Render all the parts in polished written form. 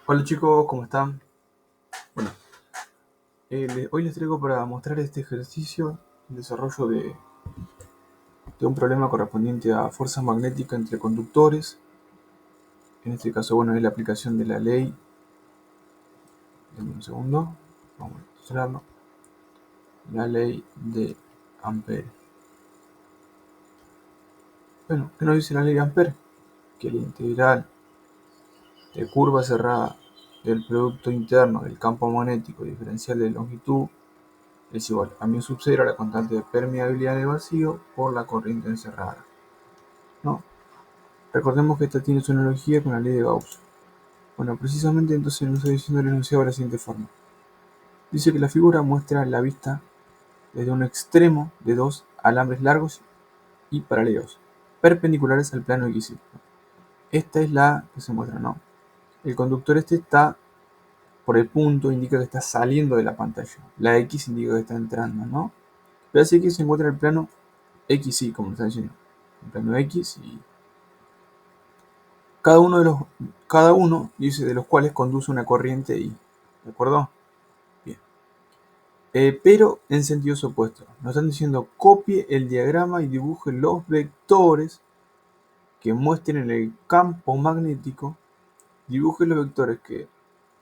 Hola chicos, ¿cómo están? Bueno, hoy les traigo para mostrar este ejercicio el desarrollo de un problema correspondiente a fuerza magnética entre conductores. En este caso, bueno, es la aplicación de la ley. Denme un segundo, vamos a mostrarlo. La ley de Ampere. Bueno, ¿qué nos dice la ley de Ampere? Que la integral de curva cerrada del producto interno del campo magnético diferencial de longitud es igual a mu sub 0, la constante de permeabilidad del vacío, por la corriente encerrada, ¿no? Recordemos que esta tiene su analogía con la ley de Gauss. Bueno, precisamente entonces nos está diciendo el enunciado de la siguiente forma. Dice que la figura muestra la vista desde un extremo de dos alambres largos y paralelos, perpendiculares al plano X. Esta es la que se muestra, ¿no? El conductor este está por el punto, indica que está saliendo de la pantalla. La X indica que está entrando, ¿no? Pero así que se encuentra el plano XY, como está diciendo. El plano X y cada uno dice de los cuales conduce una corriente I. ¿De acuerdo? Bien. Pero en sentidos opuestos. Nos están diciendo copie el diagrama y dibuje los vectores que muestren en el campo magnético. Dibuje los vectores que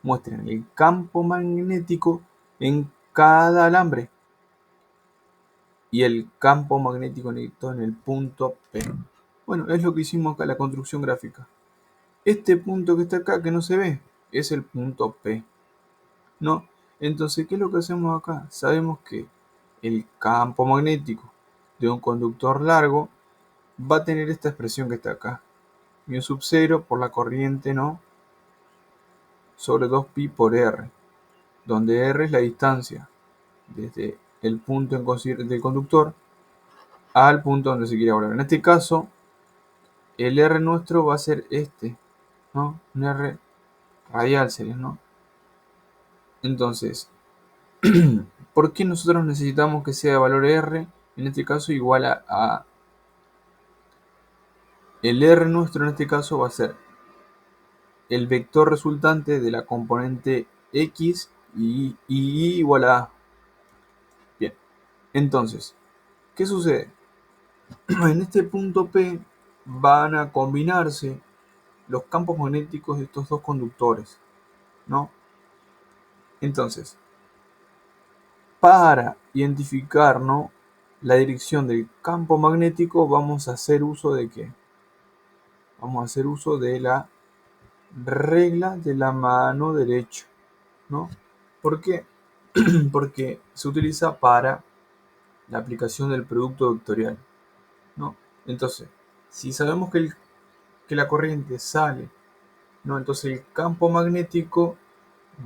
muestren el campo magnético en cada alambre y el campo magnético en el punto P. Bueno, es lo que hicimos acá, la construcción gráfica. Este punto que está acá, que no se ve, es el punto P, ¿no? Entonces, ¿qué es lo que hacemos acá? Sabemos que el campo magnético de un conductor largo va a tener esta expresión que está acá. Mu sub 0 por la corriente, ¿no? Sobre 2pi por r, donde r es la distancia desde el punto del conductor al punto donde se quiere volar. En este caso, el r nuestro va a ser este, ¿no? Un r radial sería, ¿no? Entonces, ¿por qué nosotros necesitamos que sea de valor r? En este caso igual a el r nuestro, en este caso va a ser el vector resultante de la componente x y y igual a a. Bien, entonces, ¿qué sucede? En este punto P van a combinarse los campos magnéticos de estos dos conductores, ¿no? Entonces, para identificar, ¿no?, la dirección del campo magnético, vamos a hacer uso de ¿qué? Vamos a hacer uso de la regla de la mano derecha, ¿no? ¿Por qué? Porque se utiliza para la aplicación del producto vectorial, ¿no? Entonces, si sabemos que la corriente sale, ¿no?, entonces el campo magnético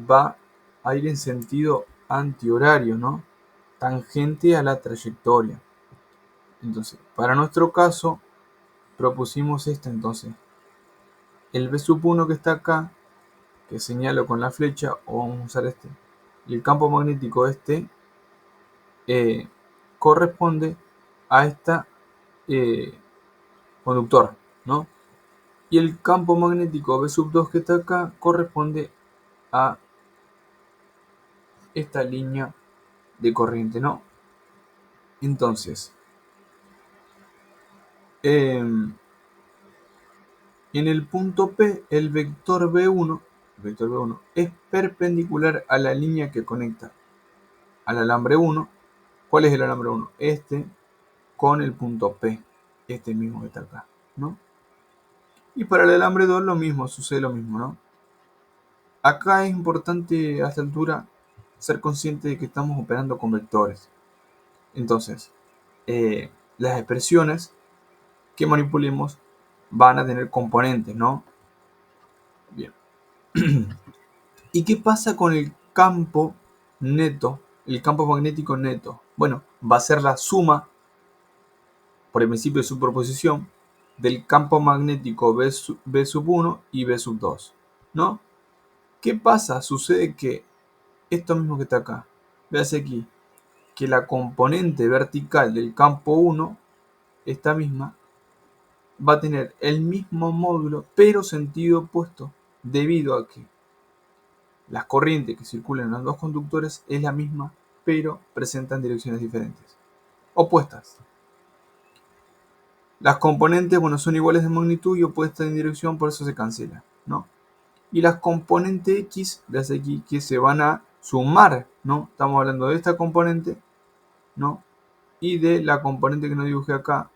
va a ir en sentido antihorario, ¿no?, tangente a la trayectoria. Entonces, para nuestro caso, propusimos esta entonces. El B sub 1 que está acá, que señalo con la flecha, o vamos a usar este, y el campo magnético este, corresponde a esta conductor, ¿no? Y el campo magnético B sub 2 que está acá corresponde a esta línea de corriente, ¿no? Entonces, en el punto P, el vector B1 es perpendicular a la línea que conecta al alambre 1. ¿Cuál es el alambre 1? Este, con el punto P, este mismo que está acá, ¿no? Y para el alambre 2 lo mismo, sucede lo mismo, ¿no? Acá es importante a esta altura ser consciente de que estamos operando con vectores. Entonces, las expresiones que manipulemos van a tener componentes, ¿no? Bien. ¿Y qué pasa con el campo neto, el campo magnético neto? Bueno, va a ser la suma, por el principio de superposición, del campo magnético B sub 1 y B sub 2, ¿no? ¿Qué pasa? Sucede que esto mismo que está acá, véase aquí, que la componente vertical del campo 1, esta misma, va a tener el mismo módulo, pero sentido opuesto, debido a que las corrientes que circulan en los dos conductores es la misma, pero presentan direcciones diferentes, opuestas. Las componentes, bueno, son iguales de magnitud y opuestas en dirección, por eso se cancela, ¿no? Y las componentes X, las X que se van a sumar, ¿no? Estamos hablando de esta componente, ¿no? Y de la componente que no dibujé acá,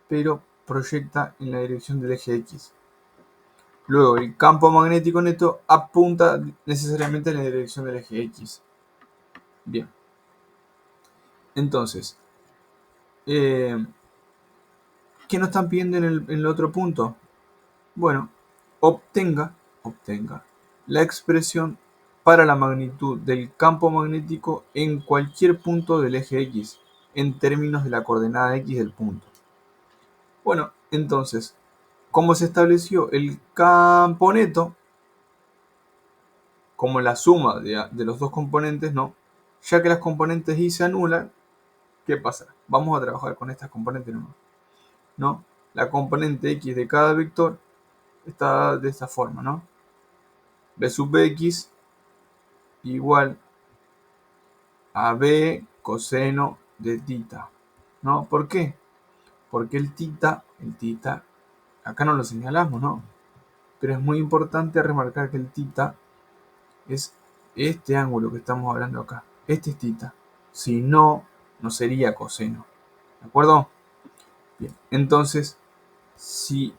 pero proyecta en la dirección del eje X. Luego, el campo magnético neto apunta necesariamente en la dirección del eje X. Bien. Entonces, ¿qué nos están pidiendo en el otro punto? Bueno, obtenga la expresión para la magnitud del campo magnético en cualquier punto del eje X, en términos de la coordenada X del punto. Bueno, entonces, ¿cómo se estableció el campo neto? Como la suma de los dos componentes, ¿no? Ya que las componentes Y se anulan, ¿qué pasa? Vamos a trabajar con estas componentes nomás, ¿no? La componente X de cada vector está de esta forma, ¿no? B sub X igual a B coseno de tita, ¿no? ¿Por qué? Porque el tita, acá no lo señalamos, ¿no? Pero es muy importante remarcar que el tita es este ángulo que estamos hablando acá. Este es tita. Si no, no sería coseno. ¿De acuerdo? Bien. Entonces, si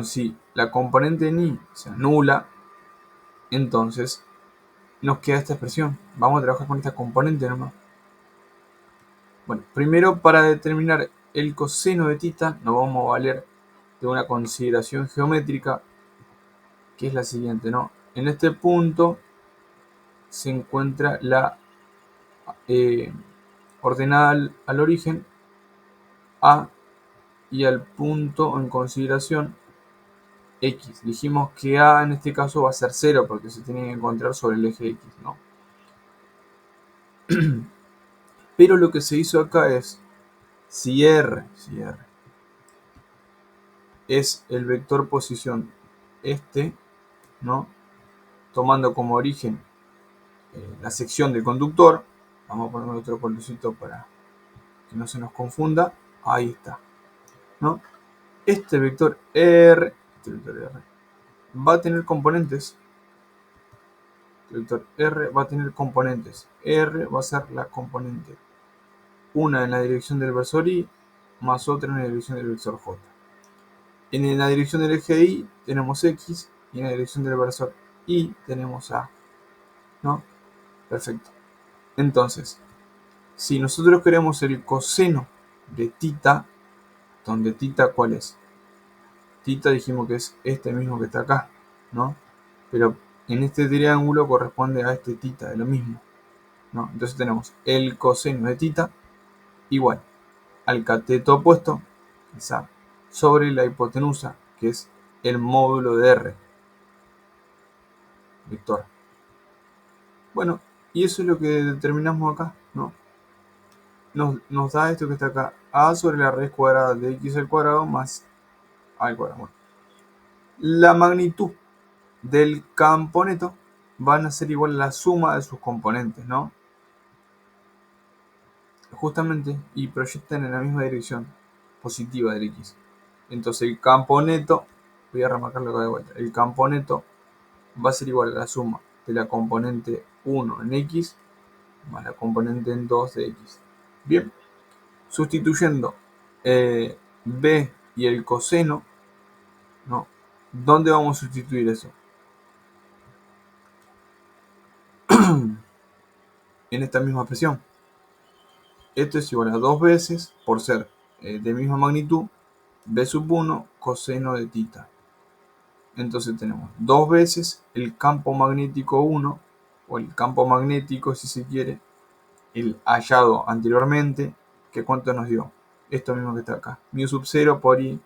si la componente en Y se anula, entonces nos queda esta expresión. Vamos a trabajar con esta componente nomás. Bueno, primero para determinar el coseno de tita nos vamos a valer de una consideración geométrica que es la siguiente, ¿no? En este punto se encuentra la ordenada al origen A y al punto en consideración X. Dijimos que A en este caso va a ser 0 porque se tiene que encontrar sobre el eje X, ¿no? Pero lo que se hizo acá es, si R es el vector posición este, ¿no? Tomando como origen la sección del conductor, vamos a poner otro colorcito para que no se nos confunda, ahí está, ¿no? Este vector R va a tener componentes, el vector R va a tener componentes, R va a ser la componente, una en la dirección del versor Y, más otra en la dirección del versor J. En la dirección del eje Y tenemos X y en la dirección del versor Y tenemos A, ¿no? Perfecto. Entonces, si nosotros queremos el coseno de tita, donde tita, ¿cuál es? Tita dijimos que es este mismo que está acá, ¿no? Pero en este triángulo corresponde a este tita, de lo mismo, ¿no? Entonces tenemos el coseno de tita igual al cateto opuesto, esa, sobre la hipotenusa, que es el módulo de R, vector. Bueno, y eso es lo que determinamos acá, ¿no? Nos da esto que está acá, a sobre la raíz cuadrada de x al cuadrado más a al cuadrado. Bueno, la magnitud del campo neto van a ser igual a la suma de sus componentes, ¿no? Justamente, y proyectan en la misma dirección positiva del x. Entonces el campo neto, voy a remarcarlo acá de vuelta, el campo neto va a ser igual a la suma de la componente 1 en x más la componente en 2 de x. Bien, sustituyendo b y el coseno, ¿no? ¿Dónde vamos a sustituir eso? En esta misma expresión. Esto es igual a 2 veces, por ser de misma magnitud, b sub 1 coseno de tita. Entonces tenemos 2 veces el campo magnético 1, o el campo magnético si se quiere, el hallado anteriormente, que cuánto nos dio. Esto mismo que está acá. Mu sub 0 por I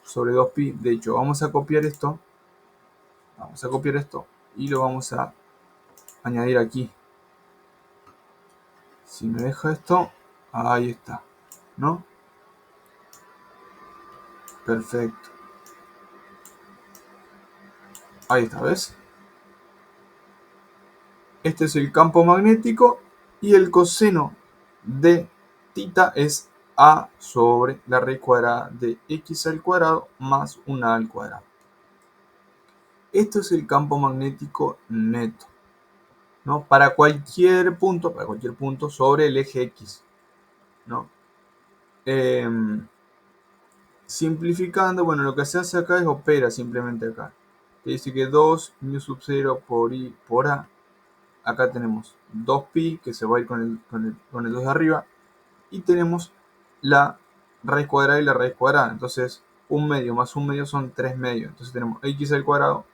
sobre 2pi. De hecho, vamos a copiar esto. Y lo vamos a añadir aquí. Si me deja esto, ahí está, ¿no? Perfecto. Ahí está, ¿ves? Este es el campo magnético y el coseno de θ es a sobre la raíz cuadrada de x al cuadrado más 1 al cuadrado. Esto es el campo magnético neto, ¿no? Para cualquier punto sobre el eje X, ¿no? Simplificando, bueno, lo que se hace acá es opera simplemente acá. Que dice que 2 mu sub 0 por i por a. Acá tenemos 2pi, que se va a ir con el 2 de arriba. Y tenemos la raíz cuadrada y la raíz cuadrada. Entonces, 1 medio más 1 medio son 3 medios. Entonces tenemos x al cuadrado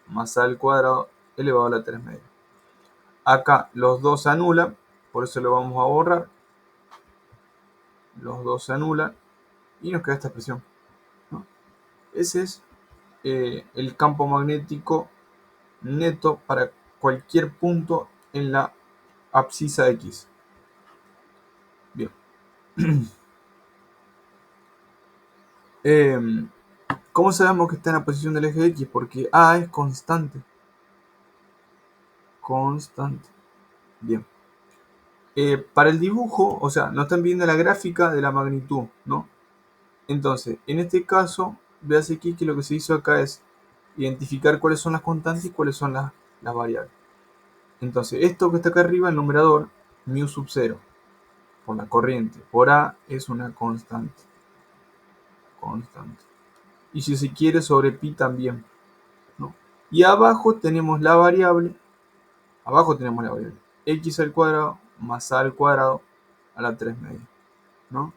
más a al cuadrado elevado a la 3 medios. Acá los dos se anulan, por eso lo vamos a borrar. Los dos se anulan y nos queda esta expresión, ¿no? Ese es el campo magnético neto para cualquier punto en la abscisa X. Bien. ¿Cómo sabemos que está en la posición del eje X? Porque A es constante. Constante. Bien. Para el dibujo, o sea, nos están viendo la gráfica de la magnitud, ¿no? Entonces, en este caso, veas aquí que lo que se hizo acá es identificar cuáles son las constantes y cuáles son las variables. Entonces, esto que está acá arriba, el numerador, mu sub 0, por la corriente, por A es una constante. Constante. Y si se quiere, sobre pi también, ¿no? Y abajo tenemos la variable, x al cuadrado más a al cuadrado a la 3 media, ¿no?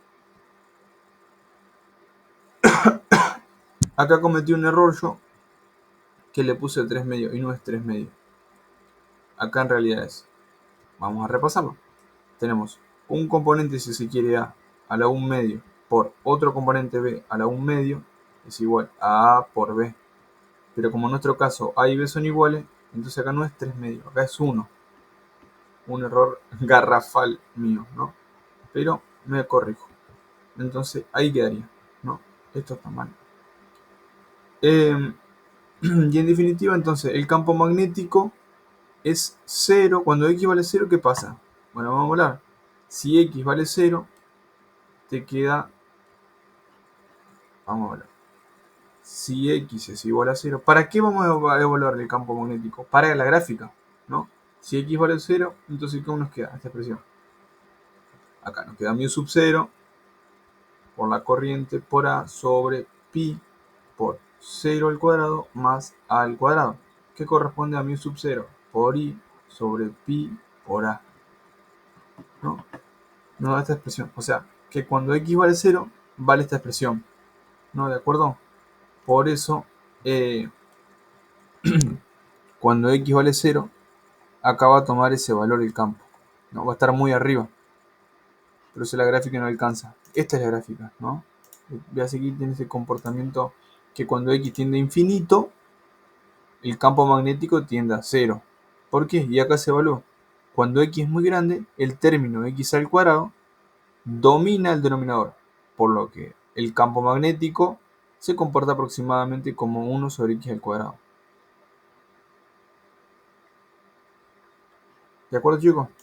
Acá cometí un error yo, que le puse 3 medios y no es 3 medios. Acá en realidad es, vamos a repasarlo. Tenemos un componente, si se quiere, a la 1 medio por otro componente b a la 1 medio es igual a a por b. Pero como en nuestro caso a y b son iguales, entonces acá no es 3 medios, acá es 1. Un error garrafal mío, ¿no? Pero me corrijo. Entonces ahí quedaría, ¿no? Esto está mal. Y en definitiva, entonces, el campo magnético es 0. Cuando x vale 0, ¿qué pasa? Bueno, vamos a volar. Si x vale 0, te queda... Vamos a volar. Si x es igual a 0, ¿para qué vamos a evaluar el campo magnético? Para la gráfica, ¿no? Si x vale 0, entonces ¿cómo nos queda esta expresión? Acá nos queda mu sub 0 por la corriente por a sobre pi por 0 al cuadrado más a al cuadrado, que corresponde a mu sub 0 por i sobre pi por a, ¿no? Nos da esta expresión. O sea, que cuando x vale 0, vale esta expresión, ¿no? ¿De acuerdo? Por eso, cuando x vale 0, acá va a tomar ese valor el campo, ¿no? Va a estar muy arriba, pero si la gráfica no alcanza. Esta es la gráfica, ¿no? Veas aquí tiene ese comportamiento que cuando x tiende a infinito, el campo magnético tiende a 0. ¿Por qué? Y acá se evalúa. Cuando x es muy grande, el término x al cuadrado domina el denominador, por lo que el campo magnético se comporta aproximadamente como 1 sobre x al cuadrado. ¿De acuerdo, chicos?